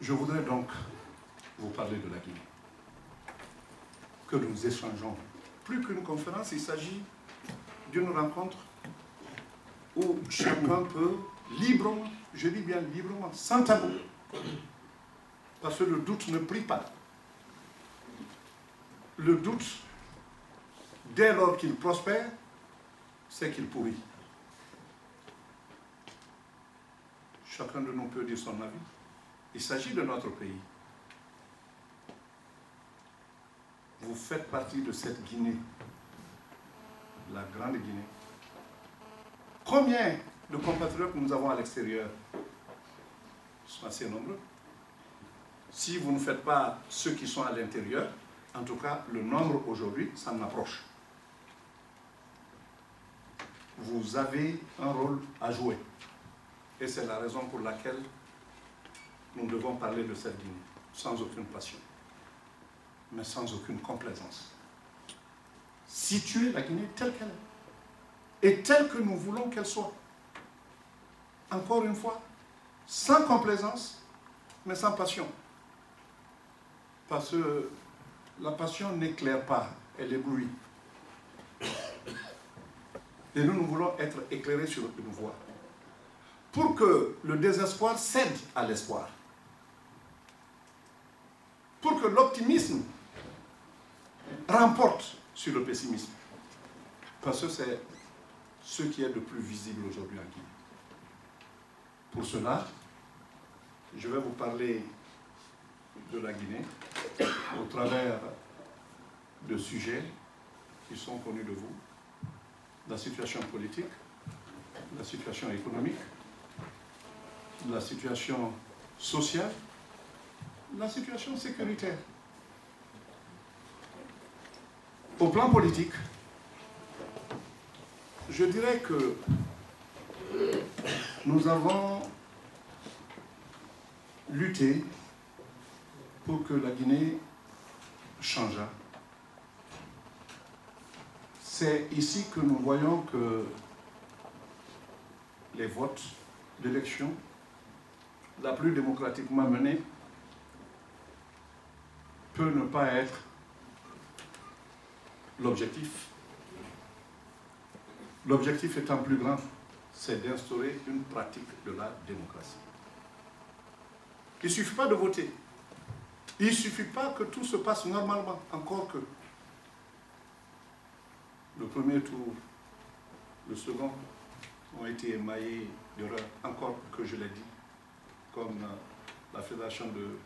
Je voudrais donc vous parler de la Guinée, que nous échangeons. Plus qu'une conférence, il s'agit d'une rencontre où chacun peut librement, je dis bien librement, sans tabou, parce que le doute ne prie pas. Le doute, dès lors qu'il prospère, c'est qu'il pourrit. Chacun de nous peut dire son avis. Il s'agit de notre pays. Vous faites partie de cette Guinée, la grande Guinée. Combien de compatriotes nous avons à l'extérieur? Ils sont assez nombreux. Si vous ne faites pas ceux qui sont à l'intérieur, en tout cas, le nombre aujourd'hui s'en approche. Vous avez un rôle à jouer. Et c'est la raison pour laquelle nous devons parler de cette Guinée, sans aucune passion, mais sans aucune complaisance. Situer la Guinée telle qu'elle est, et telle que nous voulons qu'elle soit. Encore une fois, sans complaisance, mais sans passion. Parce que la passion n'éclaire pas, elle éblouit. Et nous voulons être éclairés sur une voie. Pour que le désespoir cède à l'espoir. Pour que l'optimisme remporte sur le pessimisme. Parce que c'est ce qui est de plus visible aujourd'hui en Guinée. Pour cela, je vais vous parler de la Guinée au travers de sujets qui sont connus de vous. La situation politique, la situation économique, la situation sociale, la situation sécuritaire. Au plan politique, je dirais que nous avons lutté pour que la Guinée changeât. C'est ici que nous voyons que les votes d'élection, la plus démocratiquement menée, peut ne pas être l'objectif. L'objectif étant plus grand, c'est d'instaurer une pratique de la démocratie. Il ne suffit pas de voter. Il ne suffit pas que tout se passe normalement, encore que le premier tour, le second, ont été émaillés d'erreurs, encore que je l'ai dit, comme la Fédération de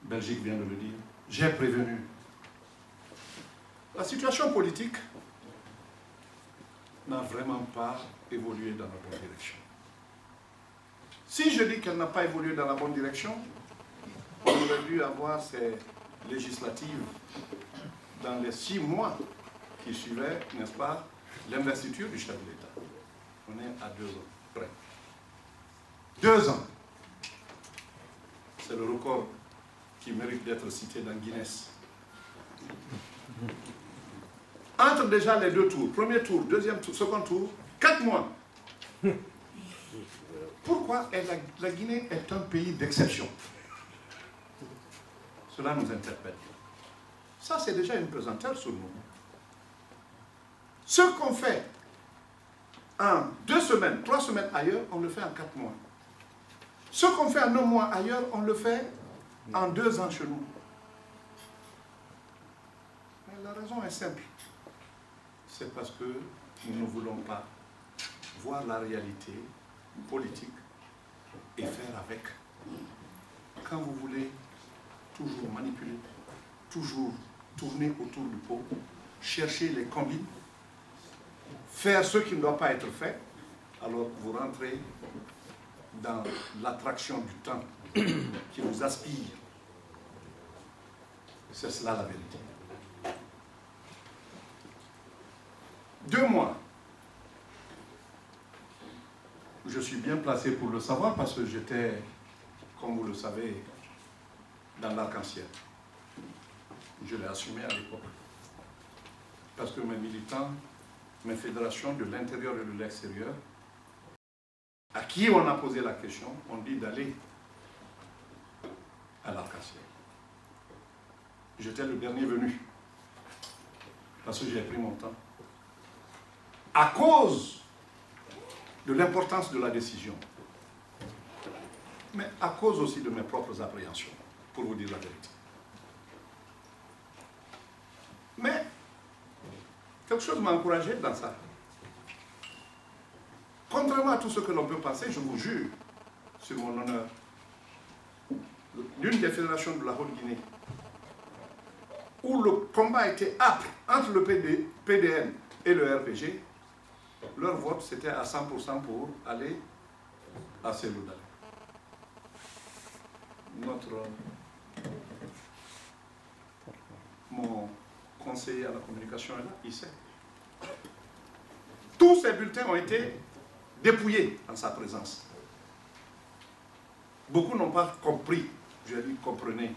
Belgique vient de le dire. J'ai prévenu. La situation politique n'a vraiment pas évolué dans la bonne direction. Si je dis qu'elle n'a pas évolué dans la bonne direction, on aurait dû avoir ces législatives dans les 6 mois qui suivaient, n'est-ce pas, l'investiture du chef de l'État. On est à 2 ans près. 2 ans. C'est le record qui mérite d'être cité dans Guinness. Entre déjà les 2 tours, premier tour, deuxième tour, second tour, 4 mois. Pourquoi la Guinée est un pays d'exception? Cela nous interpelle. Ça, c'est déjà une pesanteur sur nous. Ce qu'on fait en 2 semaines, 3 semaines ailleurs, on le fait en 4 mois. Ce qu'on fait en 1 mois ailleurs, on le fait en 2 ans chez nous. Mais la raison est simple. C'est parce que nous ne voulons pas voir la réalité politique et faire avec. Quand vous voulez toujours manipuler, toujours tourner autour du pot, chercher les combines, faire ce qui ne doit pas être fait, alors vous rentrez dans l'attraction du temps qui vous aspire. C'est cela la vérité. 2 mois. Je suis bien placé pour le savoir parce que j'étais, comme vous le savez, dans l'arc-en-ciel. Je l'ai assumé à l'époque. Parce que mes militants, mes fédérations de l'intérieur et de l'extérieur, à qui on a posé la question, on dit d'aller à l'Arc-en-Ciel. J'étais le dernier venu, parce que j'ai pris mon temps. À cause de l'importance de la décision, mais à cause aussi de mes propres appréhensions, pour vous dire la vérité. Mais quelque chose m'a encouragé dans ça. Contrairement à tout ce que l'on peut penser, je vous jure, sur mon honneur, l'une des fédérations de la Haute-Guinée, où le combat était âpre entre le PDM et le RPG, leur vote c'était à 100% pour aller à Seloudal. Mon conseiller à la communication est là, il sait. Tous ces bulletins ont été dépouillés en sa présence. Beaucoup n'ont pas compris. Je lui comprenez,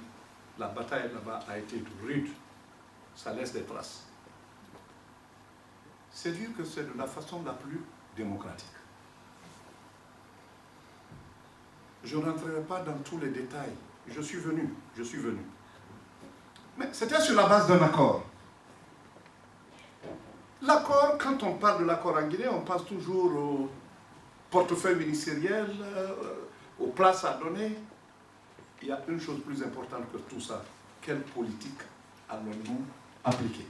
la bataille là-bas a été rude. Ça laisse des traces. C'est dire que c'est de la façon la plus démocratique. Je ne rentrerai pas dans tous les détails. Je suis venu. Mais c'était sur la base d'un accord. L'accord, quand on parle de l'accord en Guinée, on passe toujours au portefeuille ministériel, aux places à donner. Il y a une chose plus importante que tout ça. Quelle politique allons-nous appliquer?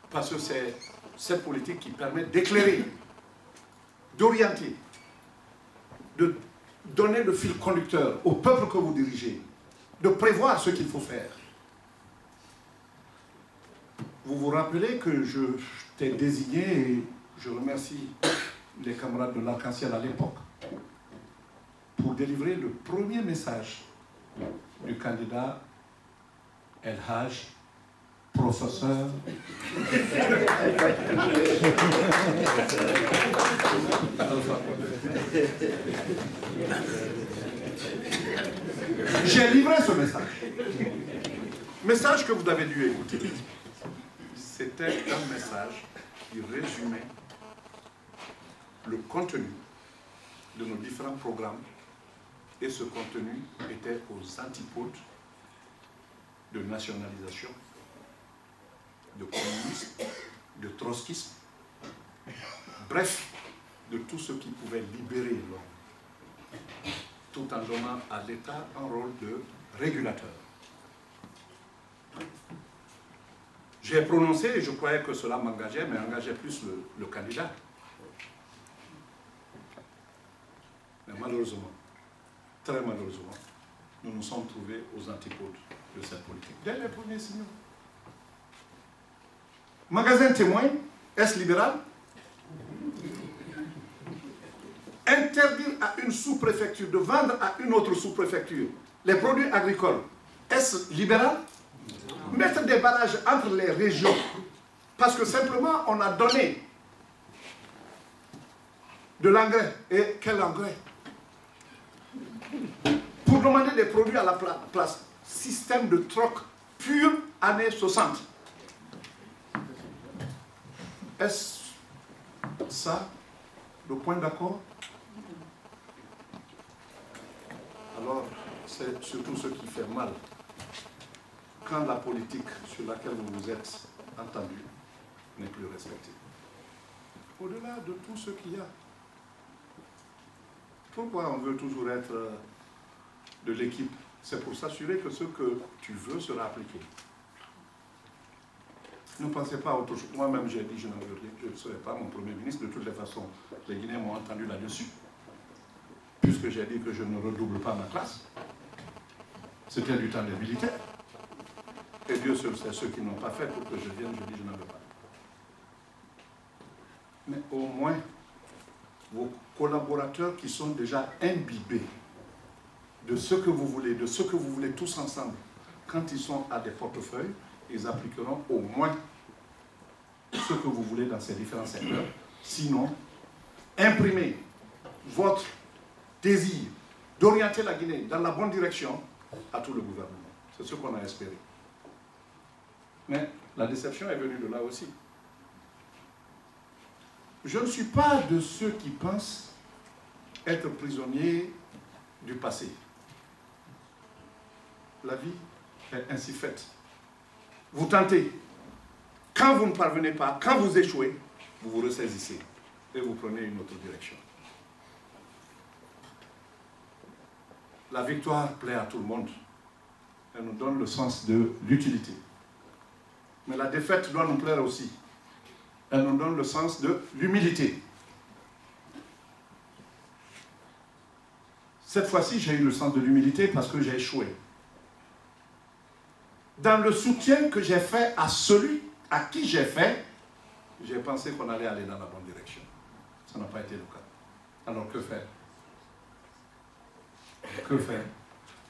Parce que c'est cette politique qui permet d'éclairer, d'orienter, de donner le fil conducteur au peuple que vous dirigez, de prévoir ce qu'il faut faire. Vous vous rappelez que je t'ai désigné, et je remercie les camarades de l'Arc-en-Ciel à l'époque, pour délivrer le premier message du candidat El Hadj, professeur. J'ai livré ce message. Message que vous avez dû écouter. C'était un message qui résumait le contenu de nos différents programmes, et ce contenu était aux antipodes de nationalisation, de communisme, de trotskisme, bref, de tout ce qui pouvait libérer l'homme, tout en donnant à l'État un rôle de régulateur. J'ai prononcé, et je croyais que cela m'engageait, mais engageait plus le candidat. Mais malheureusement, très malheureusement, nous nous sommes trouvés aux antipodes de cette politique. Dès les premiers signaux. Magasin témoin, est-ce libéral? Interdire à une sous-préfecture de vendre à une autre sous-préfecture les produits agricoles, est-ce libéral? Mettre des barrages entre les régions, parce que simplement on a donné de l'engrais. Et quel engrais? Pour demander des produits à la place. Système de troc pur années 60. Est-ce ça le point d'accord? Alors, c'est surtout ce qui fait mal quand la politique sur laquelle vous vous êtes entendu n'est plus respectée. Au-delà de tout ce qu'il y a, pourquoi on veut toujours être de l'équipe? C'est pour s'assurer que ce que tu veux sera appliqué. Ne pensez pas à autre chose. Moi-même, j'ai dit, je n'en veux rien, je ne serai pas mon Premier ministre. De toutes les façons, les Guinéens m'ont entendu là-dessus. Puisque j'ai dit que je ne redouble pas ma classe. C'était du temps des militaires. Et Dieu seul sait ceux qui n'ont pas fait pour que je vienne, je dis, je n'en veux pas. Mais au moins, vos collaborateurs qui sont déjà imbibés de ce que vous voulez tous ensemble, quand ils sont à des portefeuilles, ils appliqueront au moins ce que vous voulez dans ces différents secteurs. Sinon, imprimez votre désir d'orienter la Guinée dans la bonne direction à tout le gouvernement. C'est ce qu'on a espéré. Mais la déception est venue de là aussi. Je ne suis pas de ceux qui pensent être prisonniers du passé. la vie est ainsi faite. Vous tentez. Quand vous ne parvenez pas, quand vous échouez, vous vous ressaisissez et vous prenez une autre direction. La victoire plaît à tout le monde. Elle nous donne le sens de l'utilité. Mais la défaite doit nous plaire aussi. Elle nous donne le sens de l'humilité. Cette fois-ci, j'ai eu le sens de l'humilité parce que j'ai échoué. Dans le soutien que j'ai fait à celui à qui j'ai fait, j'ai pensé qu'on allait aller dans la bonne direction. Ça n'a pas été le cas. Alors que faire? Que faire?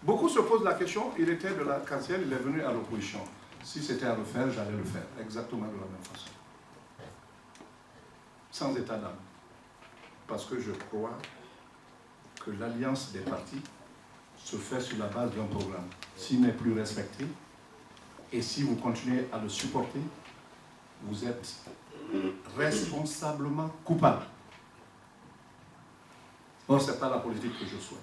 Beaucoup se posent la question, il était de l'arc-en-ciel, il est venu à l'opposition. Si c'était à refaire, j'allais le faire, exactement de la même façon. Sans état d'âme. Parce que je crois que l'alliance des partis se fait sur la base d'un programme. S'il n'est plus respecté, et si vous continuez à le supporter, vous êtes responsablement coupable. Or, ce n'est pas la politique que je souhaite.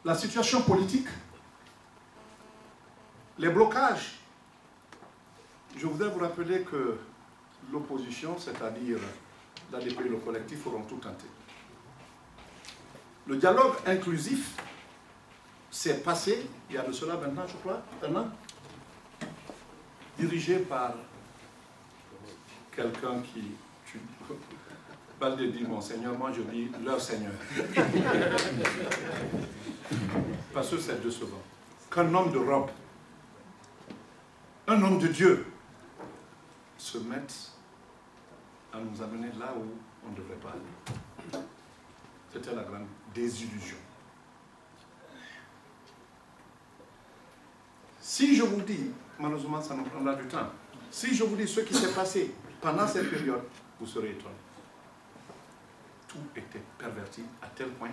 La situation politique, les blocages. Je voudrais vous rappeler que l'opposition, c'est-à-dire l'ADP et le collectif, auront tout tenté. Le dialogue inclusif s'est passé, il y a de cela maintenant, je crois, un an, dirigé par quelqu'un qui... Balde dit mon Seigneur, moi je dis leur Seigneur. Parce que c'est décevant. Qu'un homme de robe, un homme de Dieu, se mette à nous amener là où on ne devrait pas aller. C'était la grande désillusion. Si je vous dis, malheureusement ça nous prendra du temps, si je vous dis ce qui s'est passé pendant cette période, vous serez étonnés. Tout était perverti à tel point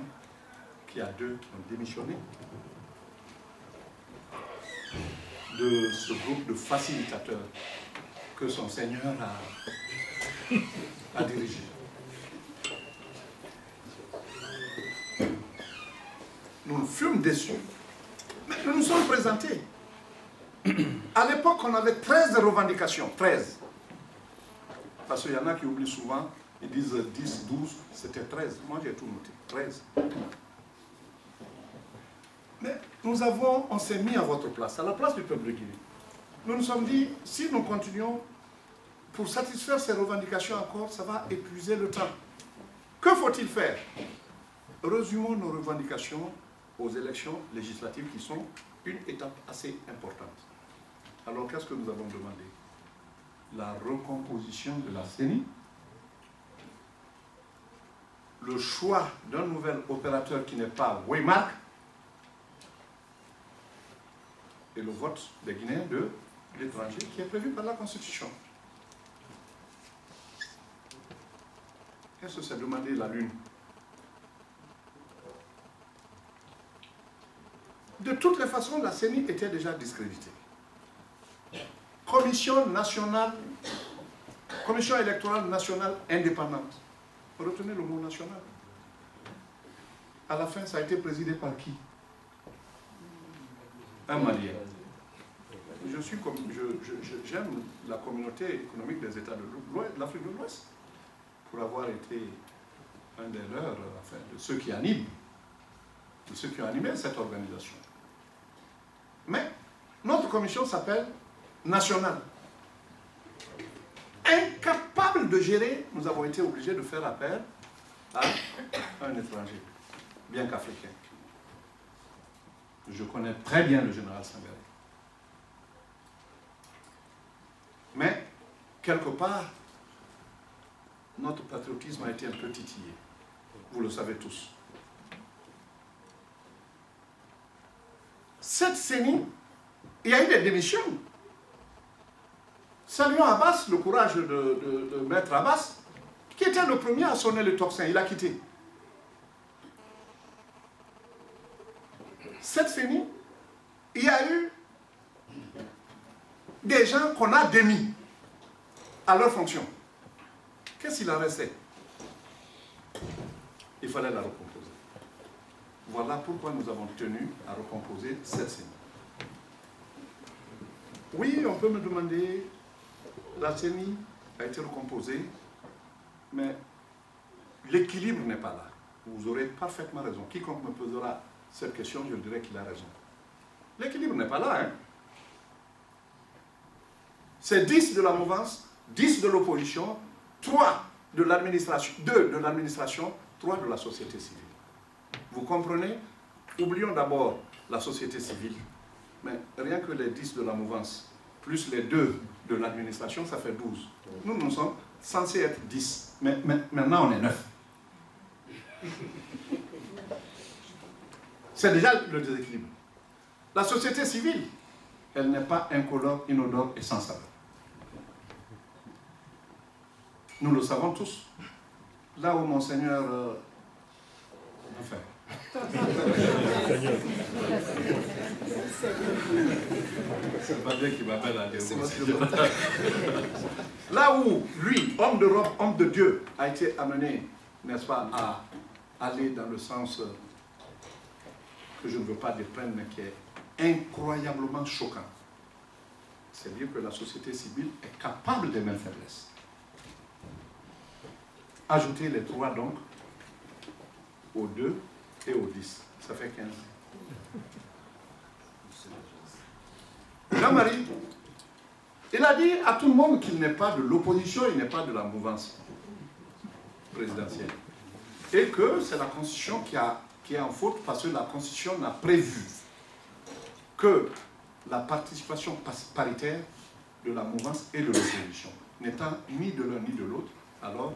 qu'il y a deux qui ont démissionné de ce groupe de facilitateurs que son Seigneur a dirigé. Nous fûmes déçus, mais nous nous sommes présentés. À l'époque, on avait 13 revendications, 13. Parce qu'il y en a qui oublient souvent, ils disent 10, 12, c'était 13. Moi, j'ai tout noté, 13. Mais on s'est mis à votre place, à la place du peuple de Guinée. Nous nous sommes dit, si nous continuons, pour satisfaire ces revendications encore, ça va épuiser le temps. Que faut-il faire? Résumons nos revendications aux élections législatives qui sont une étape assez importante. Alors, qu'est-ce que nous avons demandé? La recomposition de la CENI, le choix d'un nouvel opérateur qui n'est pas Waymark, et le vote des Guinéens de l'étranger qui est prévu par la Constitution. Qu'est-ce que c'est demander la Lune? De toutes les façons, la CENI était déjà discréditée. Commission électorale nationale indépendante. Retenez le mot national. À la fin, ça a été présidé par qui? Un Malien. J'aime la communauté économique des États de l'Afrique de l'Ouest pour avoir été un des leurs, enfin, de ceux qui animent, de ceux qui ont animé cette organisation. Mais notre commission s'appelle nationale. Incapable de gérer, nous avons été obligés de faire appel à un étranger, bien qu'africain. Je connais très bien le général Sangaré. Mais, quelque part, notre patriotisme a été un peu titillé. Vous le savez tous. Cette CENI, il y a eu des démissions. Saluons Abbas, le courage de Maître Abbas, qui était le premier à sonner le tocsin. Il a quitté. Cette CENI, il y a eu des gens qu'on a démis à leur fonction. Qu'est-ce qu'il en restait? Il fallait la recomposer. voilà pourquoi nous avons tenu à recomposer cette CENI. Oui, on peut me demander, la CENI a été recomposée, mais l'équilibre n'est pas là. Vous aurez parfaitement raison. Quiconque me posera cette question, je dirais qu'il a raison. L'équilibre n'est pas là. Hein? C'est 10 de la mouvance, 10 de l'opposition, 3 de l'administration, 2 de l'administration, 3 de la société civile. Vous comprenez? Oublions d'abord la société civile. Mais rien que les 10 de la mouvance, plus les 2 de l'administration, ça fait 12. Nous sommes censés être 10. Mais maintenant, on est 9. C'est déjà le déséquilibre. La société civile, elle n'est pas incolore, inodore et sans saveur. Nous le savons tous. Là où Monseigneur... Enfin... C'est pas bien qu'il m'appelle à dire. Là où lui, homme d'Europe, homme de Dieu, a été amené, n'est-ce pas, à aller dans le sens que je ne veux pas dépeindre, mais qui est incroyablement choquant. C'est dire que la société civile est capable des mêmes faiblesses. Ajoutez les 3 donc aux 2 et aux 10. Ça fait 15. Jean-Marie, il a dit à tout le monde qu'il n'est pas de l'opposition, il n'est pas de la mouvance présidentielle. Et que c'est la Constitution qui est en faute parce que la Constitution n'a prévu que la participation paritaire de la mouvance et de l'opposition. N'étant ni de l'un ni de l'autre, alors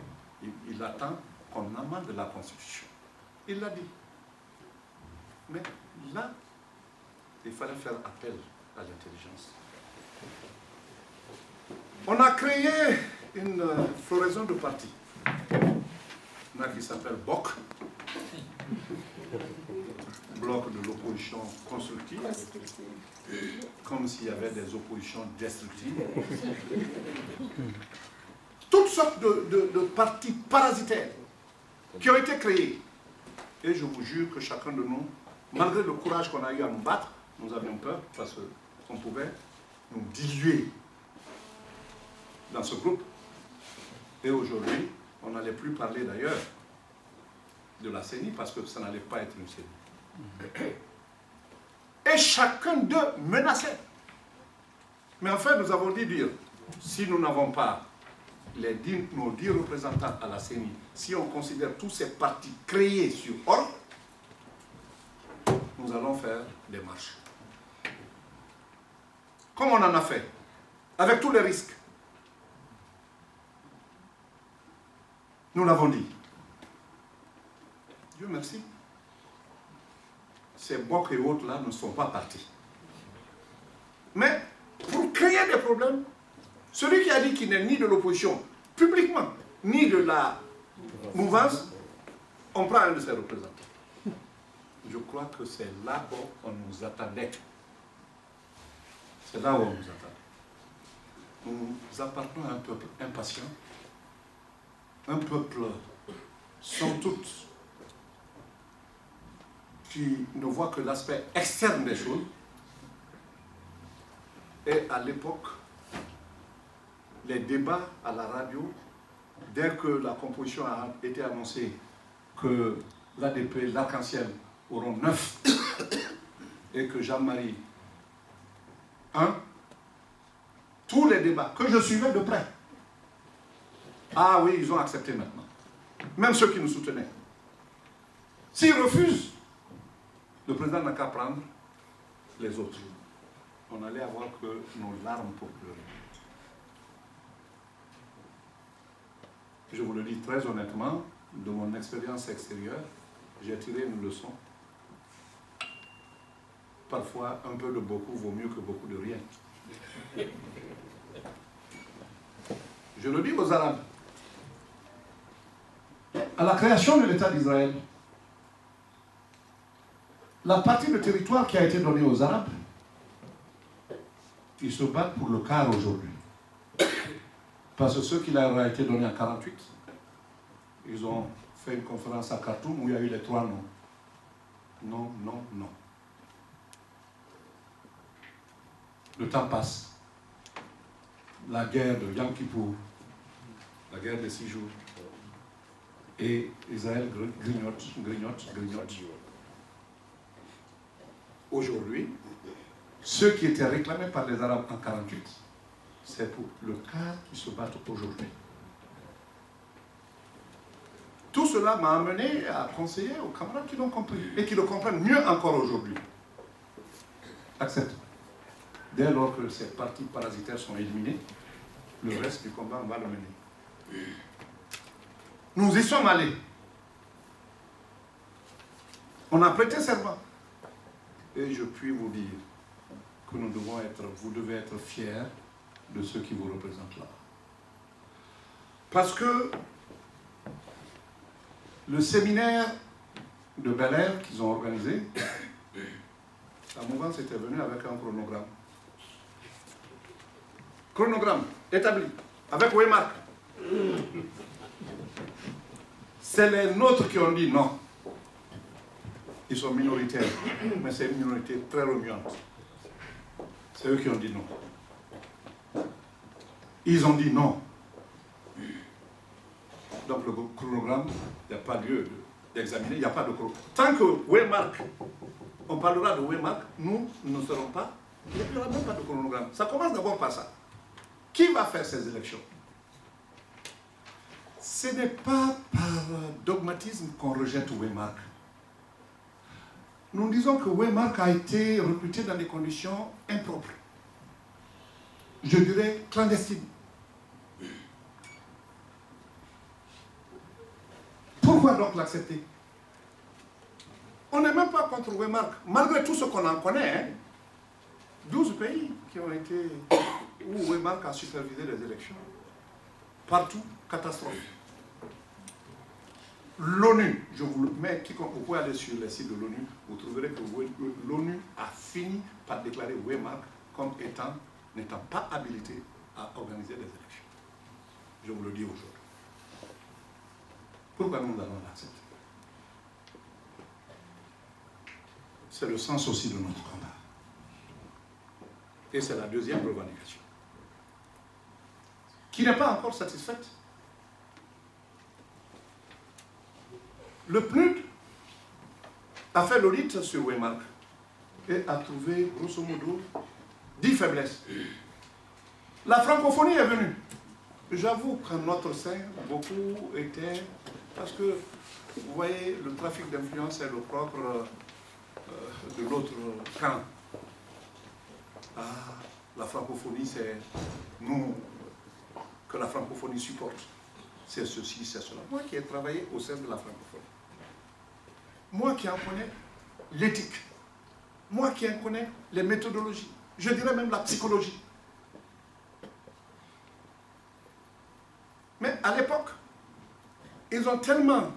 il attend qu'on amende la Constitution. Il l'a dit. Mais là, il fallait faire appel à l'intelligence. On a créé une floraison de partis. Il y en a qui s'appelle BOC, Bloc de l'opposition constructive, comme s'il y avait des oppositions destructives. Toutes sortes de partis parasitaires qui ont été créés. Et je vous jure que chacun de nous, malgré le courage qu'on a eu à nous battre, nous avions peur parce qu'on pouvait nous diluer dans ce groupe. Et aujourd'hui, on n'allait plus parler d'ailleurs de la CENI parce que ça n'allait pas être une CENI. Et chacun d'eux menaçait. Mais enfin, nous avons dit dire, si nous n'avons pas nos 10 représentants à la CENI, si on considère tous ces partis créés sur ordre, nous allons faire des marches. Comme on en a fait, avec tous les risques. Nous l'avons dit. Dieu merci. Ces blocs et autres là ne sont pas partis. Mais pour créer des problèmes, celui qui a dit qu'il n'est ni de l'opposition publiquement, ni de la mouvance, on prend un de ses représentants. Je crois que c'est là où on nous attendait. C'est là où on nous attendait. Nous appartenons à un peuple impatient, un peuple, somme toute, qui ne voit que l'aspect externe des choses. Et à l'époque, les débats à la radio, dès que la composition a été annoncée que l'ADP, l'Arc-en-Ciel auront 9 et que Jean-Marie 1, tous les débats que je suivais de près. Ah oui, ils ont accepté maintenant. Même ceux qui nous soutenaient. S'ils refusent, le président n'a qu'à prendre les autres. On allait avoir que nos larmes pour pleurer. Je vous le dis très honnêtement, de mon expérience extérieure, j'ai tiré une leçon. Parfois, un peu de beaucoup vaut mieux que beaucoup de rien. Je le dis aux Arabes. À la création de l'État d'Israël, la partie de territoire qui a été donnée aux Arabes, ils se battent pour le quart aujourd'hui. Parce que ceux qui leur a été donné en 1948, ils ont fait une conférence à Khartoum où il y a eu les 3 noms. non, non, non. Le temps passe. La guerre de Yom Kippour, la guerre des 6 jours. Et Israël grignote, grignote, grignote. Aujourd'hui, ceux qui étaient réclamés par les Arabes en 1948, c'est pour le cas qui se battent aujourd'hui. Tout cela m'a amené à conseiller aux camarades qui l'ont compris et qui le comprennent mieux encore aujourd'hui. Accepte. Dès lors que ces partis parasitaires sont éliminés, le reste du combat, on va le mener. Nous y sommes allés. On a prêté serment. Et je puis vous dire que nous devons être, vous devez être fiers de ceux qui vous représentent là. Parce que le séminaire de Bel Air qu'ils ont organisé, la mouvance était venue avec un chronogramme. Chronogramme établi avec Waymark. C'est les nôtres qui ont dit non. Ils sont minoritaires, mais c'est une minorité très remuante. C'est eux qui ont dit non. Ils ont dit non. Donc le chronogramme, il n'y a pas lieu d'examiner, il n'y a pas de chronogramme. Tant que Waymark, on parlera de Waymark, nous ne serons pas, il n'y aura même pas de chronogramme. Ça commence d'abord par ça. Qui va faire ces élections? Ce n'est pas par dogmatisme qu'on rejette Waymark. Nous disons que Waymark a été recruté dans des conditions impropres. Je dirais clandestines. Pourquoi donc l'accepter? On n'est même pas contre Waymark, malgré tout ce qu'on en connaît. Hein. 12 pays qui ont été, où Waymark a supervisé les élections. Partout, catastrophe. L'ONU, je vous le mets, vous pouvez aller sur le site de l'ONU, vous trouverez que l'ONU a fini par déclarer Waymark comme n'étant pas habilité à organiser des élections. Je vous le dis aujourd'hui. Pourquoi nous allons l'accepter? C'est le sens aussi de notre combat. Et c'est la deuxième revendication, qui n'est pas encore satisfaite. Le PNUD a fait l'audit sur Waymark et a trouvé, grosso modo, 10 faiblesses. La francophonie est venue. J'avoue qu'en notre sein, beaucoup étaient... Parce que, vous voyez, le trafic d'influence est le propre de l'autre camp. Ah, la francophonie, c'est nous que la francophonie supporte. C'est ceci, c'est cela. Moi qui ai travaillé au sein de la francophonie, moi qui en connais l'éthique, moi qui en connais les méthodologies, je dirais même la psychologie. Mais à l'époque, ils ont tellement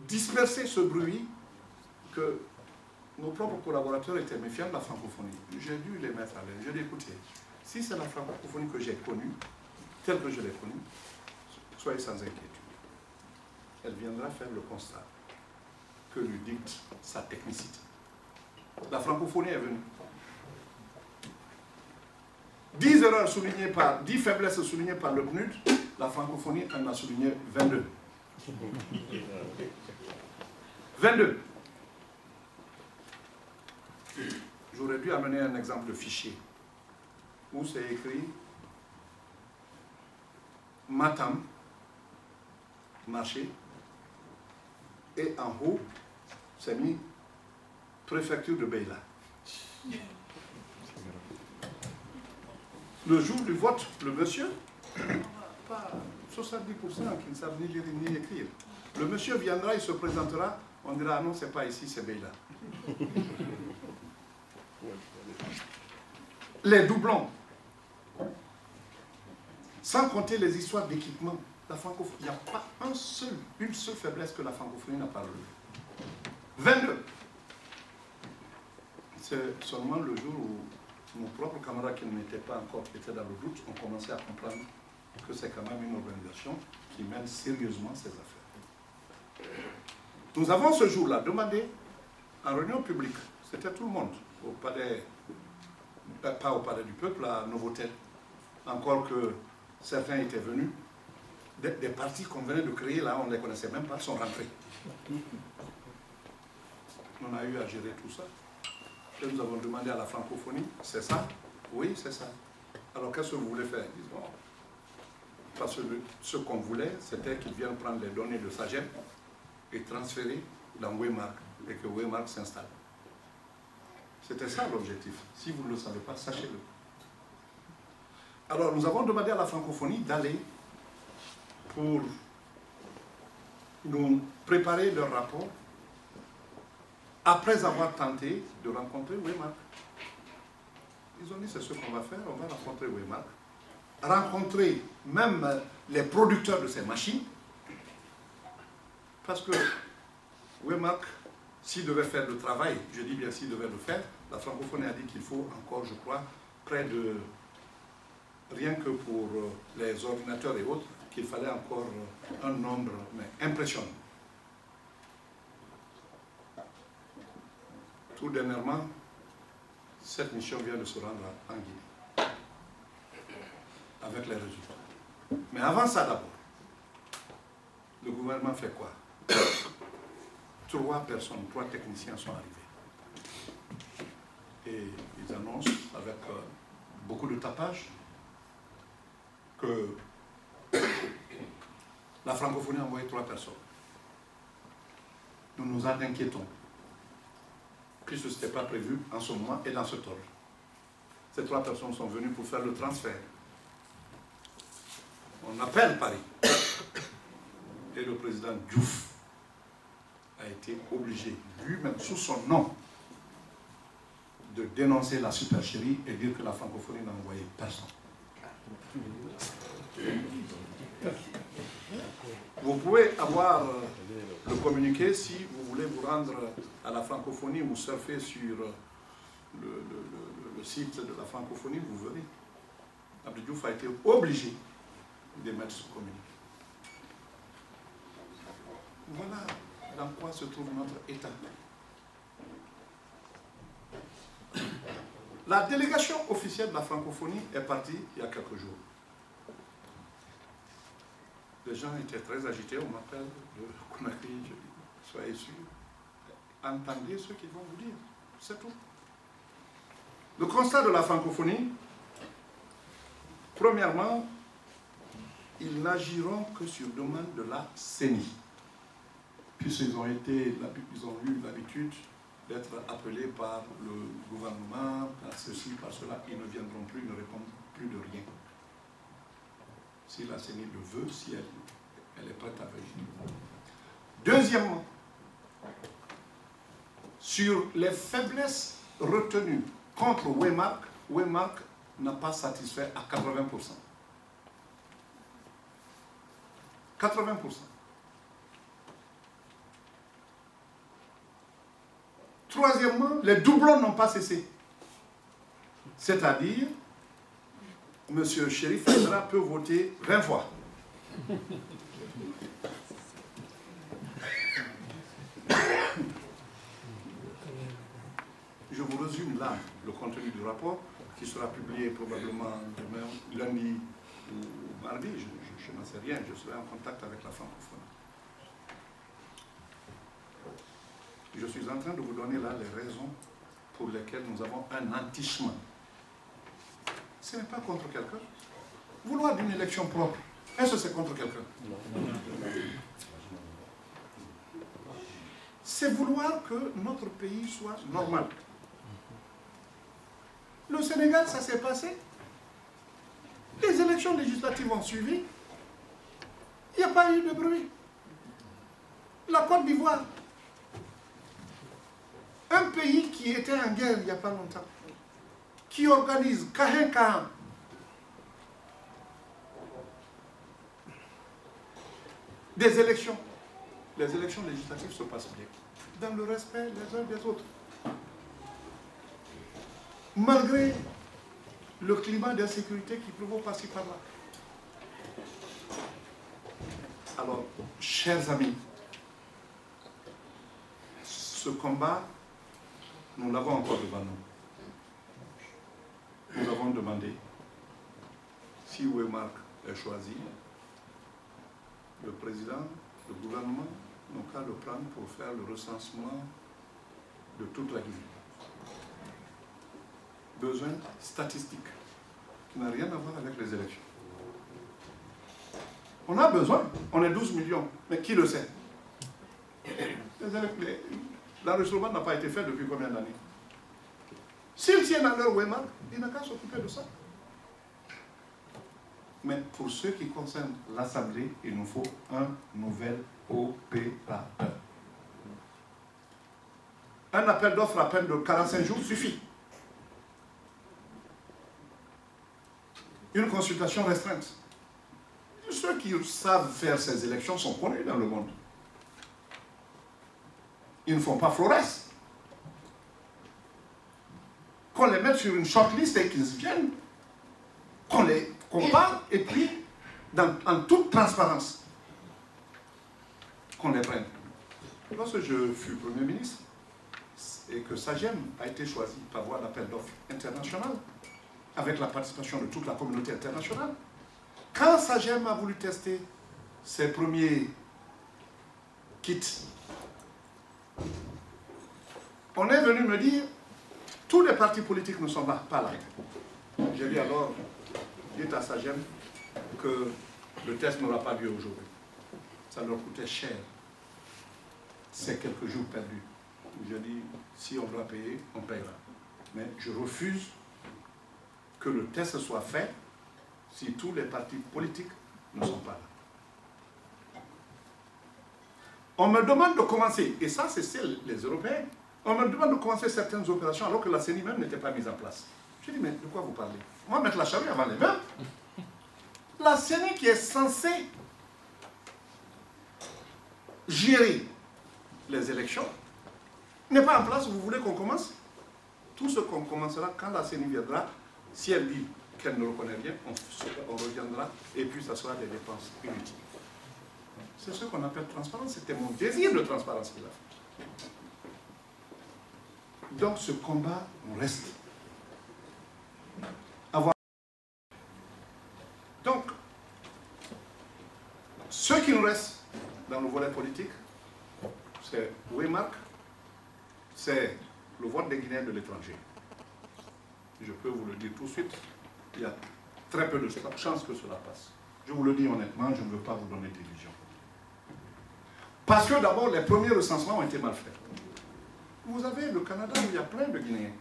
dispersé ce bruit que nos propres collaborateurs étaient méfiants de la francophonie. J'ai dû les mettre à l'aise. J'ai dit, écoutez, si c'est la francophonie que j'ai connue, telle que je l'ai connue, soyez sans inquiétude. Elle viendra faire le constat que lui dicte sa technicité. La francophonie est venue. 10 erreurs soulignées par, 10 faiblesses soulignées par le PNUD, la francophonie en a souligné 22. 22. J'aurais dû amener un exemple de fichier où c'est écrit Matam, marché, et en haut, c'est mis préfecture de Beila. Le jour du vote, le monsieur, pas 70% qui ne savent ni lire ni écrire. Le monsieur viendra, il se présentera, on dira, ah non, c'est pas ici, c'est Beila. Les doublons, sans compter les histoires d'équipement, la francophonie, il n'y a pas une seule faiblesse que la francophonie n'a pas relevée. 22. C'est seulement le jour où nos propres camarades qui n'étaient pas encore étaient dans le doute ont commencé à comprendre que c'est quand même une organisation qui mène sérieusement ses affaires. Nous avons ce jour-là demandé en réunion publique, c'était tout le monde, au palais, pas au palais du peuple, à Novotel, encore que certains étaient venus, des partis qu'on venait de créer là, on ne les connaissait même pas, sont rentrés. On a eu à gérer tout ça. Et nous avons demandé à la francophonie, c'est ça? Oui, c'est ça. Alors qu'est-ce que vous voulez faire? Ils disent, bon, parce que ce qu'on voulait, c'était qu'ils viennent prendre les données de SAGEM et transférer dans Waymark et que Waymark s'installe. C'était ça l'objectif. Si vous ne le savez pas, sachez-le. Alors nous avons demandé à la francophonie d'aller pour nous préparer leur rapport après avoir tenté de rencontrer Waymark. Ils ont dit c'est ce qu'on va faire, on va rencontrer Waymark, rencontrer même les producteurs de ces machines, parce que Waymark, s'il devait faire le travail, je dis bien s'il devait le faire, la francophonie a dit qu'il faut encore, je crois, près de, rien que pour les ordinateurs et autres, qu'il fallait encore un nombre impressionnant. Tout dernièrement, cette mission vient de se rendre en Guinée, avec les résultats. Mais avant ça d'abord, le gouvernement fait quoi? 3 personnes, 3 techniciens sont arrivés. Et ils annoncent avec beaucoup de tapage que la francophonie a envoyé 3 personnes. Nous nous en inquiétons, puisque ce n'était pas prévu en ce moment et dans ce ordre. Ces 3 personnes sont venues pour faire le transfert. On appelle Paris. Et le président Diouf a été obligé, lui-même sous son nom, de dénoncer la supercherie et dire que la francophonie n'a envoyé personne. Vous pouvez avoir le communiqué si vous voulez vous rendre à la francophonie ou surfer sur le site de la francophonie, vous verrez. Abdou Diouf a été obligé de mettre ce communiqué. Voilà dans quoi se trouve notre État. La délégation officielle de la francophonie est partie il y a quelques jours. Les gens étaient très agités, on m'appelle de Conakry, je dis, soyez sûrs, entendez ce qu'ils vont vous dire, c'est tout. Le constat de la francophonie, premièrement, ils n'agiront que sur demande de la CENI, puisqu'ils ont eu l'habitude d'être appelés par le gouvernement, par ceci, par cela, ils ne viendront plus, ils ne répondent plus de rien. Si la CENI le veut, si elle est prête à venir. Deuxièmement, sur les faiblesses retenues contre Waymark, Waymark n'a pas satisfait à 80%. 80%. Troisièmement, les doublons n'ont pas cessé. C'est-à-dire, M. Chérif Aïdara peut voter 20 fois. Je vous résume là le contenu du rapport qui sera publié probablement demain, lundi ou mardi, je n'en sais rien, je serai en contact avec la francophonie. Je suis en train de vous donner là les raisons pour lesquelles nous avons un entichement. Ce n'est pas contre quelqu'un. Vouloir d'une élection propre, est-ce que c'est contre quelqu'un? C'est vouloir que notre pays soit normal. Le Sénégal, ça s'est passé. Les élections législatives ont suivi. Il n'y a pas eu de bruit. La Côte d'Ivoire, un pays qui était en guerre il n'y a pas longtemps, qui organise Kahen des élections. Les élections législatives se passent bien, dans le respect les uns des autres. Malgré le climat d'insécurité qui prévaut par-ci par-là. Alors, chers amis, ce combat, nous l'avons encore devant nous. Nous avons demandé, si Waymark est choisi, le président, le gouvernement, n'ont qu'à le prendre pour faire le recensement de toute la Guinée. Besoin statistique, qui n'a rien à voir avec les élections. On a besoin, on est 12 millions, mais qui le sait? L'enregistrement n'a pas été fait depuis combien d'années? S'ils tiennent à leur Waymark, il n'a qu'à s'occuper de ça. Mais pour ce qui concerne l'Assemblée, il nous faut un nouvel opérateur. Un appel d'offres à peine de 45 jours suffit. Une consultation restreinte. Ceux qui savent faire ces élections sont connus dans le monde. Ils ne font pas Flores. Qu'on les mette sur une shortlist et qu'ils viennent, qu'on les compare et puis, en toute transparence, qu'on les prenne. Lorsque je fus Premier ministre et que SAGEM a été choisi par voie d'appel d'offres international, avec la participation de toute la communauté internationale, quand SAGEM a voulu tester ses premiers kits, on est venu me dire tous les partis politiques ne sont pas là. J'ai dit alors, dites à SAGEM que le test n'aura pas lieu aujourd'hui. Ça leur coûtait cher. C'est quelques jours perdus. J'ai dit, si on doit payer, on payera. Mais je refuse que le test soit fait si tous les partis politiques ne sont pas là. On me demande de commencer, et ça c'est les Européens, on me demande de commencer certaines opérations alors que la CENI même n'était pas mise en place. Je dis, mais de quoi vous parlez? On va mettre la charrue avant les bœufs. La CENI qui est censée gérer les élections n'est pas en place, vous voulez qu'on commence? Tout ce qu'on commencera quand la CENI viendra, si elle dit qu'elle ne reconnaît rien, on reviendra et puis ça sera des dépenses inutiles. C'est ce qu'on appelle transparence, c'était mon désir de transparence qu'il a fait. Donc ce combat, on reste. Donc, ce qui nous reste dans le volet politique, c'est Waymark, c'est le vote des Guinéens de l'étranger. Je peux vous le dire tout de suite, il y a très peu de chances que cela passe. Je vous le dis honnêtement, je ne veux pas vous donner d'illusions. Parce que d'abord, les premiers recensements ont été mal faits. Vous avez le Canada où il y a plein de Guinéens.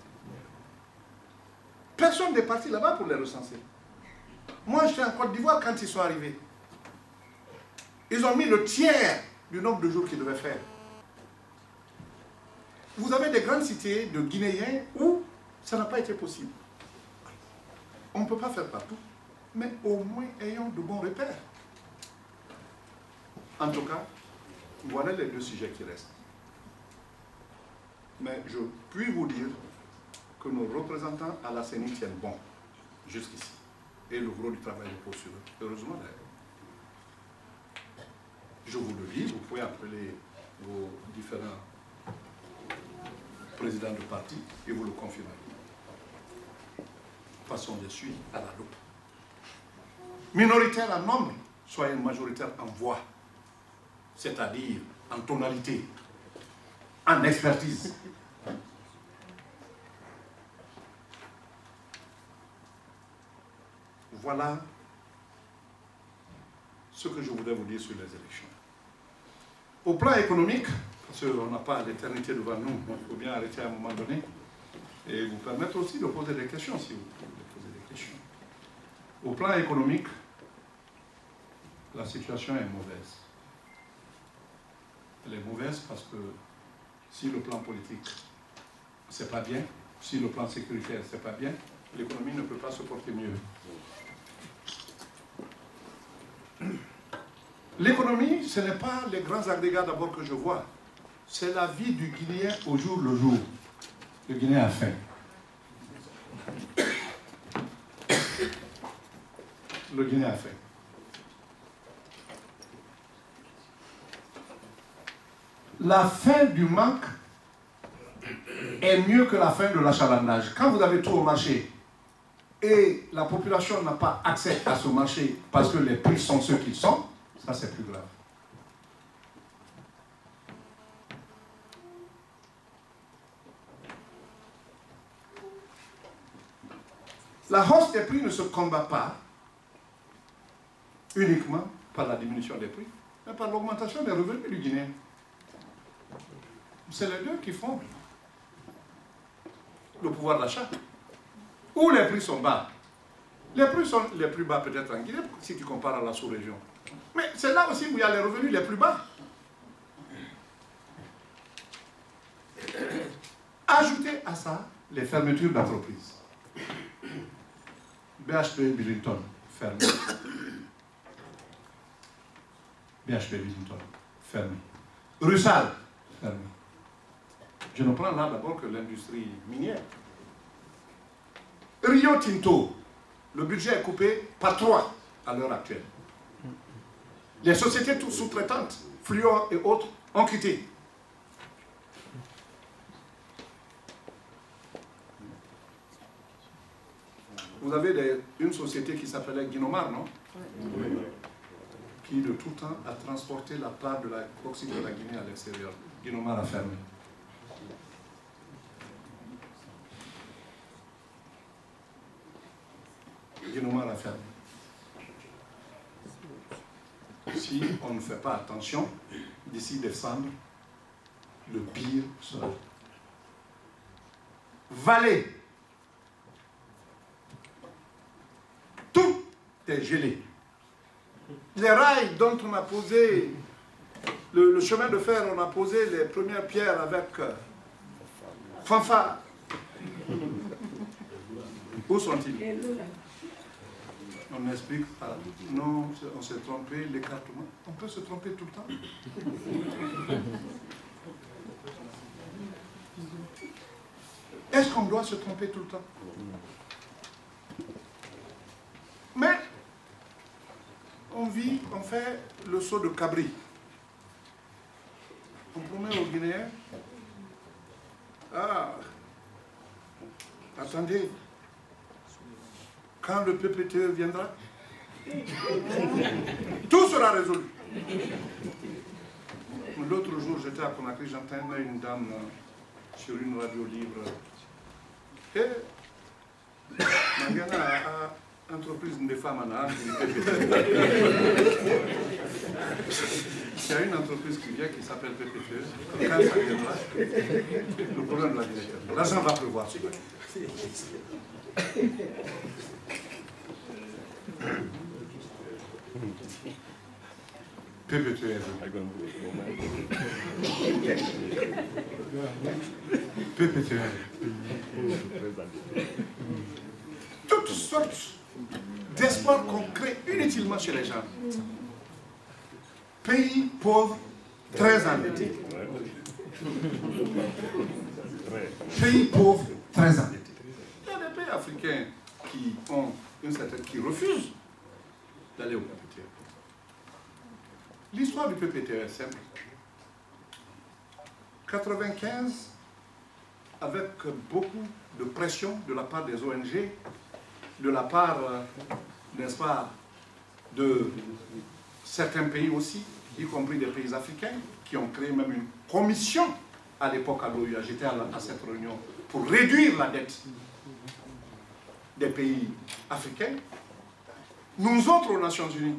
Personne n'est parti là-bas pour les recenser. Moi, j'étais en Côte d'Ivoire quand ils sont arrivés. Ils ont mis le tiers du nombre de jours qu'ils devaient faire. Vous avez des grandes cités de Guinéens où ça n'a pas été possible. On ne peut pas faire partout, mais au moins ayons de bons repères. En tout cas, voilà les deux sujets qui restent. Mais je puis vous dire que nos représentants à la CENI tiennent bon jusqu'ici. Et le gros du travail repose sur eux. Heureusement d'ailleurs. Je vous le dis, vous pouvez appeler vos différents présidents de parti et vous le confirmerez. Façon de suivre à la loupe. Minoritaire en nombre, soyez majoritaire en voix, c'est-à-dire en tonalité, en expertise. Voilà ce que je voudrais vous dire sur les élections. Au plan économique, parce qu'on n'a pas l'éternité devant nous, il faut bien arrêter à un moment donné, et vous permettre aussi de poser des questions, si vous voulez poser des questions. Au plan économique, la situation est mauvaise. Elle est mauvaise parce que si le plan politique, c'est pas bien, si le plan sécuritaire, c'est pas bien, l'économie ne peut pas se porter mieux. L'économie, ce n'est pas les grands agrégats d'abord que je vois, c'est la vie du Guinéen au jour le jour. Le Guinéen a faim. Le Guinéen a faim. La fin du manque est mieux que la fin de l'achalandage. Quand vous avez tout au marché et la population n'a pas accès à ce marché parce que les prix sont ceux qu'ils sont, ça c'est plus grave. La hausse des prix ne se combat pas uniquement par la diminution des prix, mais par l'augmentation des revenus du Guinéen. C'est les deux qui font le pouvoir d'achat. Où les prix sont bas. Les prix sont les plus bas peut-être en Guinée, si tu compares à la sous-région. Mais c'est là aussi où il y a les revenus les plus bas. Ajoutez à ça les fermetures d'entreprises. BHP Billington, fermé. BHP Billington, fermé. Rusal, fermé. Je ne prends là d'abord que l'industrie minière. Rio Tinto, le budget est coupé par 3 à l'heure actuelle. Les sociétés toutes sous-traitantes, Fluor et autres, ont quitté. Vous avez une société qui s'appelait Guinomar, non? Oui. Qui de tout temps a transporté la part de la bauxite de la Guinée à l'extérieur. Guinomar a fermé. Guinomar a fermé. Si on ne fait pas attention, d'ici décembre, le pire sera. Valais. Tout est gelé. Les rails dont on a posé, le chemin de fer, on a posé les premières pierres avec fanfare. Où sont-ils? On n'explique pas. Non, on s'est trompé, l'écartement. On peut se tromper tout le temps. Est-ce qu'on doit se tromper tout le temps? Mais on vit, on fait le saut de cabri. On promet aux Guinéens. Ah, attendez. Quand le PPTE viendra, tout sera résolu. L'autre jour, j'étais à Conakry, j'entendais une dame sur une radio libre. Et Mariana a entreprise de femmes en art, il y a une entreprise qui vient qui s'appelle PPTE. Quand ça viendra, le problème de la Guinée, l'argent va pleuvoir sur PPTE. PPTE. Toutes sortes d'espoirs qu'on crée inutilement chez les gens. Pays pauvres, très endettés. Pays pauvres, très endettés. Il y a des pays africains qui ont une certaine, qui refusent d'aller au PPTE. L'histoire du PPTE est simple. 95, avec beaucoup de pression de la part des ONG, de la part, n'est-ce pas, de certains pays aussi, y compris des pays africains, qui ont créé même une commission à l'époque à l'OUA. J'étais à cette réunion pour réduire la dette des pays africains. Nous autres aux Nations Unies,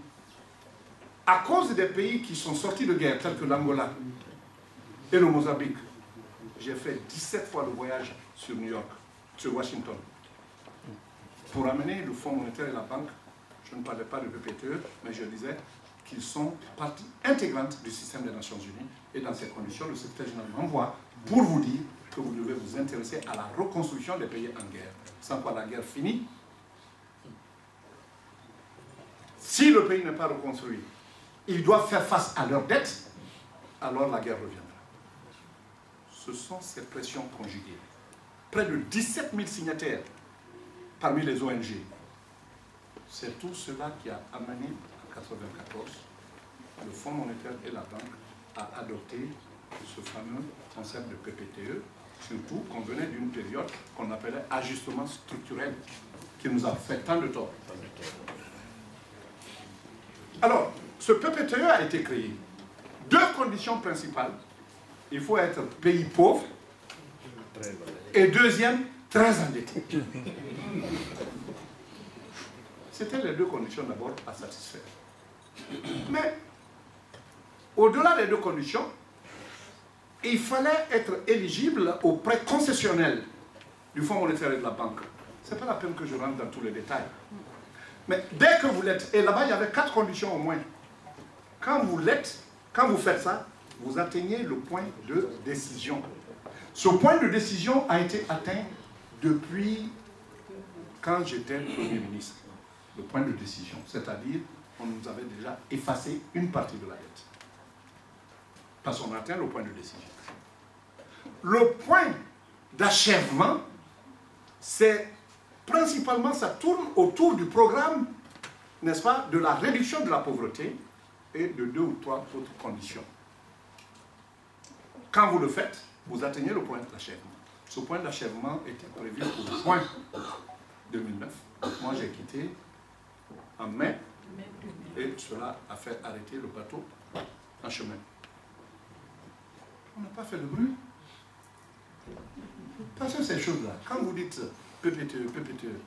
à cause des pays qui sont sortis de guerre, tels que l'Angola et le Mozambique, j'ai fait 17 fois le voyage sur New York, sur Washington, pour amener le Fonds monétaire et la banque. Je ne parlais pas de PPTE, mais je disais qu'ils sont partie intégrante du système des Nations Unies. Et dans ces conditions, le secrétaire général m'envoie pour vous dire que vous devez vous intéresser à la reconstruction des pays en guerre. Sans quoi la guerre finit. Si le pays n'est pas reconstruit, ils doivent faire face à leurs dettes, alors la guerre reviendra. Ce sont ces pressions conjuguées. Près de 17 000 signataires parmi les ONG. C'est tout cela qui a amené en 1994 le Fonds monétaire et la banque à adopter ce fameux concept de PPTE Surtout qu'on venait d'une période qu'on appelait ajustement structurel, qui nous a fait tant de tort. Alors, ce PPTE a été créé. Deux conditions principales. Il faut être pays pauvre et deuxième, très endetté. C'était les deux conditions d'abord à satisfaire. Mais, au-delà des deux conditions, il fallait être éligible aux prêts concessionnels du Fonds monétaire et de la banque. Ce n'est pas la peine que je rentre dans tous les détails. Mais dès que vous l'êtes, et là-bas il y avait 4 conditions au moins. Quand vous l'êtes, quand vous faites ça, vous atteignez le point de décision. Ce point de décision a été atteint depuis quand j'étais Premier ministre. Le point de décision, c'est-à-dire on nous avait déjà effacé une partie de la dette. Parce qu'on a atteint le point de décision. Le point d'achèvement, c'est principalement, ça tourne autour du programme, n'est-ce pas, de la réduction de la pauvreté et de 2 ou 3 autres conditions. Quand vous le faites, vous atteignez le point d'achèvement. Ce point d'achèvement était prévu pour juin 2009. Moi, j'ai quitté en mai et cela a fait arrêter le bateau en chemin. On n'a pas fait de bruit. Parce que ces choses-là, quand vous dites PPTE, PPTE,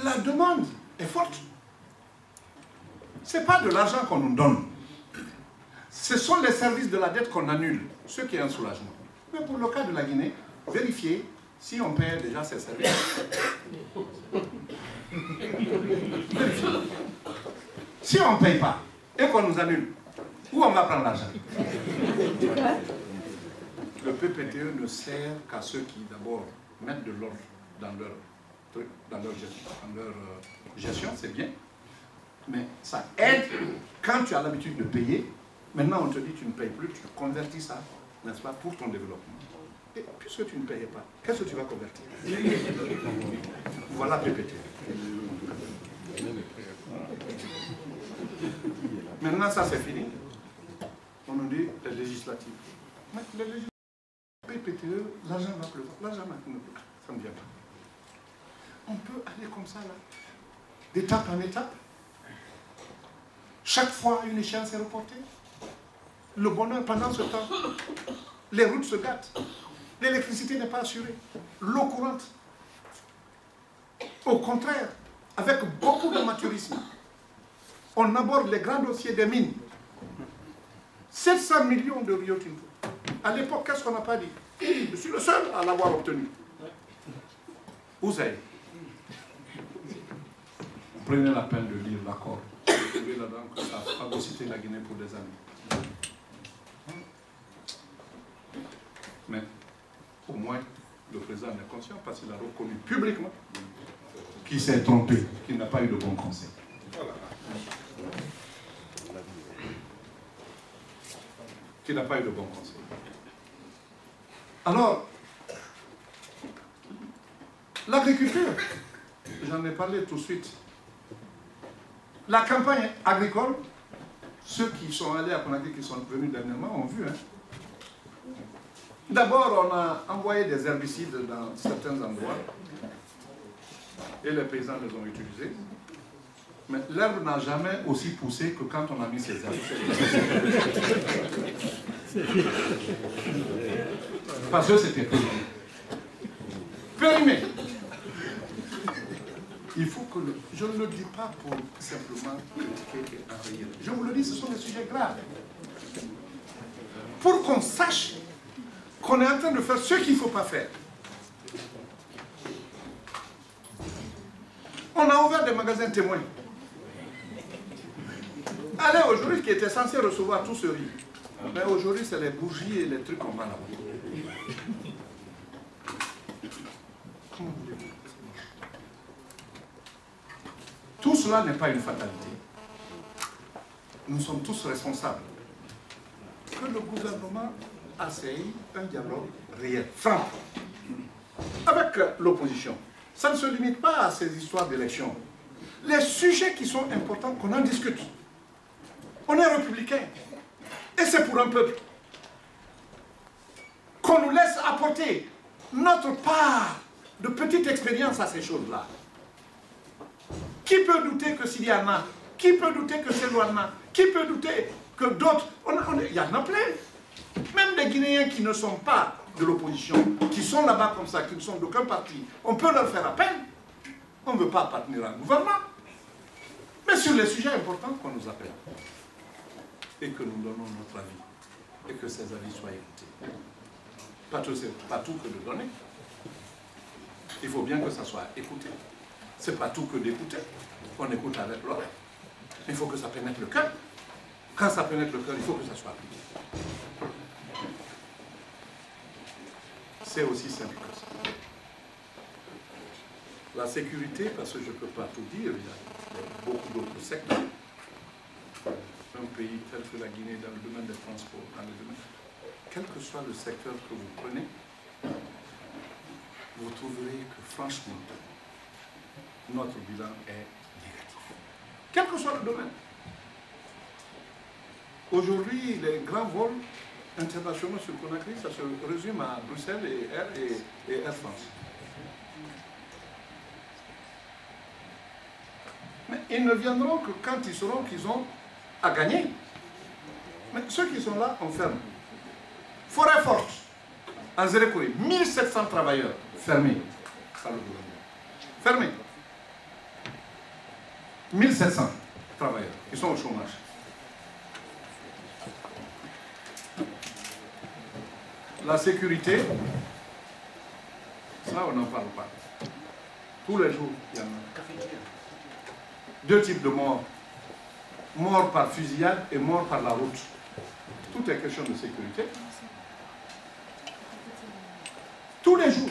la demande est forte. Ce n'est pas de l'argent qu'on nous donne. Ce sont les services de la dette qu'on annule, ce qui est un soulagement. Mais pour le cas de la Guinée, vérifiez si on paie déjà ces services. Vérifiez. Si on ne paye pas et qu'on nous annule, où on va prendre l'argent? Le PPTE ne sert qu'à ceux qui, d'abord, mettent de l'ordre dans leur gestion, c'est bien. Mais ça aide quand tu as l'habitude de payer. Maintenant, on te dit tu ne payes plus, tu convertis ça, n'est-ce pas, pour ton développement. Et puisque tu ne payais pas, qu'est-ce que tu vas convertir? Voilà PPTE. Maintenant, ça c'est fini. On nous dit les législatives. Mais les législatives, PPTE, l'argent va pleuvoir. L'argent va pleuvoir. Ça ne vient pas. On peut aller comme ça, là, d'étape en étape. Chaque fois, une échéance est reportée. Le bonheur, pendant ce temps, les routes se gâtent. L'électricité n'est pas assurée. L'eau courante. Au contraire, avec beaucoup d'amateurisme, on aborde les grands dossiers des mines. 700 millions de Rio Tinto. À l'époque, qu'est-ce qu'on n'a pas dit? Je suis le seul à l'avoir obtenu. Vous savez, prenez la peine de lire l'accord. Vous trouvez là-dedans que ça a phagocyté la Guinée pour des années. Mais au moins, le président est conscient parce qu'il a reconnu publiquement qu'il s'est trompé, qu'il n'a pas eu de bon conseil. Qu'il n'a pas eu de bon conseil. Alors, l'agriculture, j'en ai parlé tout de suite. La campagne agricole, ceux qui sont allés à Conakry, qui sont venus dernièrement, ont vu. Hein. D'abord, on a envoyé des herbicides dans certains endroits et les paysans les ont utilisés. Mais l'herbe n'a jamais aussi poussé que quand on a mis ces herbicides. Parce que c'était périmé. Périmé. Il faut que je ne le dis pas pour simplement critiquer et enrayer. Je vous le dis, ce sont des sujets graves. Pour qu'on sache qu'on est en train de faire ce qu'il ne faut pas faire. On a ouvert des magasins témoins. Allez, aujourd'hui, qui était censé recevoir tout ce riz. Mais aujourd'hui, c'est les bougies et les trucs qu'on va là-bas. Tout cela n'est pas une fatalité. Nous sommes tous responsables. Que le gouvernement essaye un dialogue réel, franc, avec l'opposition. Ça ne se limite pas à ces histoires d'élection. Les sujets qui sont importants, qu'on en discute. On est républicain. Et c'est pour un peuple. qu'on nous laisse apporter notre part de petite expérience à ces choses-là. Qui peut douter que Siliana, qui peut douter que Selouana, qui peut douter que d'autres, il y en a plein. Même des Guinéens qui ne sont pas de l'opposition, qui sont là-bas comme ça, qui ne sont d'aucun parti, on peut leur faire appel. On ne veut pas appartenir à un gouvernement. Mais sur les sujets importants qu'on nous appelle. Et que nous donnons notre avis. Et que ces avis soient écoutés. Pas tout que de donner. Il faut bien que ça soit écouté. C'est pas tout que d'écouter. On écoute avec l'oreille. Il faut que ça pénètre le cœur. Quand ça pénètre le cœur, il faut que ça soit appliqué. C'est aussi simple que ça. La sécurité, parce que je ne peux pas tout dire, il y a beaucoup d'autres secteurs. Un pays tel que la Guinée, dans le domaine des transports, quel que soit le secteur que vous prenez, vous trouverez que franchement, notre bilan est négatif. Quel que soit le domaine. Aujourd'hui, les grands vols internationaux sur Conakry, ça se résume à Bruxelles et Air France. Mais ils ne viendront que quand ils sauront qu'ils ont à gagner. Mais ceux qui sont là, on ferme. Forêt forte, en Zérékouré, 1700 travailleurs fermés par le gouvernement. Fermés. 1700 travailleurs, ils sont au chômage. La sécurité, ça on n'en parle pas. Tous les jours, il y en a. Deux types de morts. Mort par fusillade et mort par la route. Tout est question de sécurité. Tous les jours.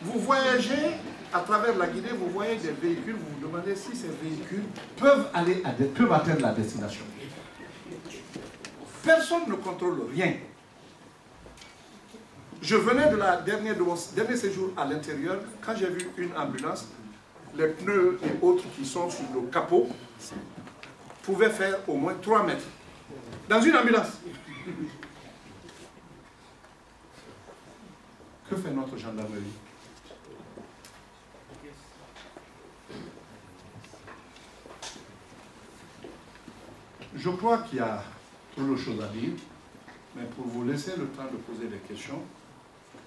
Vous voyagez à travers la Guinée, vous voyez des véhicules, vous vous demandez si ces véhicules peuvent atteindre la destination. Personne ne contrôle rien. Je venais de mon dernier séjour à l'intérieur, quand j'ai vu une ambulance, les pneus et autres qui sont sur le capot pouvaient faire au moins 3 mètres. Dans une ambulance. Que fait notre gendarmerie? Je crois qu'il y a trop de choses à dire, mais pour vous laisser le temps de poser des questions,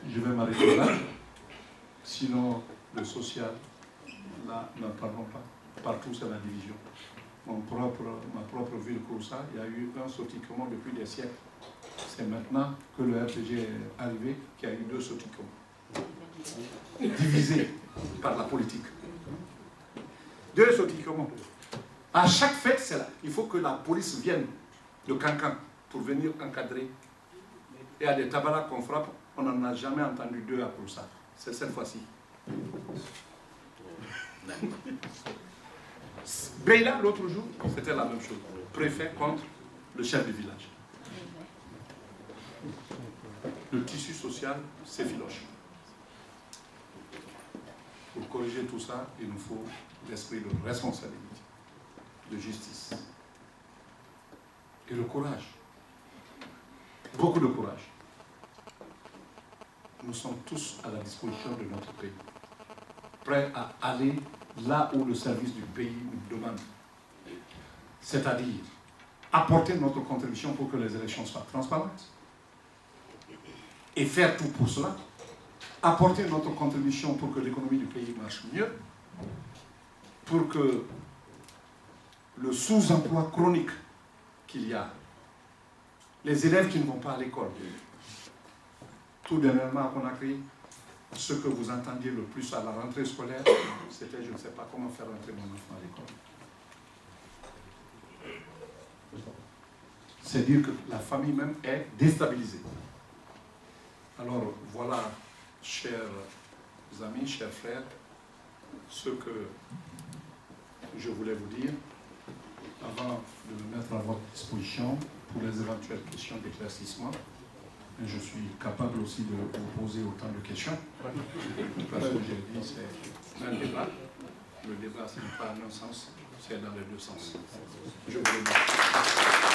je vais m'arrêter là. Sinon, le social, là, n'en parlons pas. Partout, c'est la division. Ma propre ville, Kouroussa, il y a eu un sautillement depuis des siècles. C'est maintenant que le RPG est arrivé qu'il y a eu 2 sautillements. Divisés par la politique. 2 sautillements. À chaque fête, c'est là. Il faut que la police vienne de Cancan pour venir encadrer. Et à des tabaras qu'on frappe, on n'en a jamais entendu 2 à Kouroussa. C'est cette fois-ci. Beila, l'autre jour, c'était la même chose. Préfet contre le chef du village. Le tissu social s'effiloche. Pour corriger tout ça, il nous faut l'esprit de responsabilité, de justice. Et le courage. Beaucoup de courage. Nous sommes tous à la disposition de notre pays, prêts à aller là où le service du pays nous demande. C'est-à-dire apporter notre contribution pour que les élections soient transparentes et faire tout pour cela. Apporter notre contribution pour que l'économie du pays marche mieux, pour que le sous-emploi chronique qu'il y a, les élèves qui ne vont pas à l'école, tout dernièrement à Conakry, ce que vous entendiez le plus à la rentrée scolaire, c'était je ne sais pas comment faire entrer mon enfant à l'école. C'est dire que la famille même est déstabilisée. Alors voilà, chers amis, chers frères, ce que je voulais vous dire avant de me mettre à votre disposition pour les éventuelles questions d'éclaircissement. Je suis capable aussi de vous poser autant de questions. Parce que j'ai dit, c'est un débat. Le débat, ce n'est pas un sens, c'est dans les 2 sens. Je vous remercie.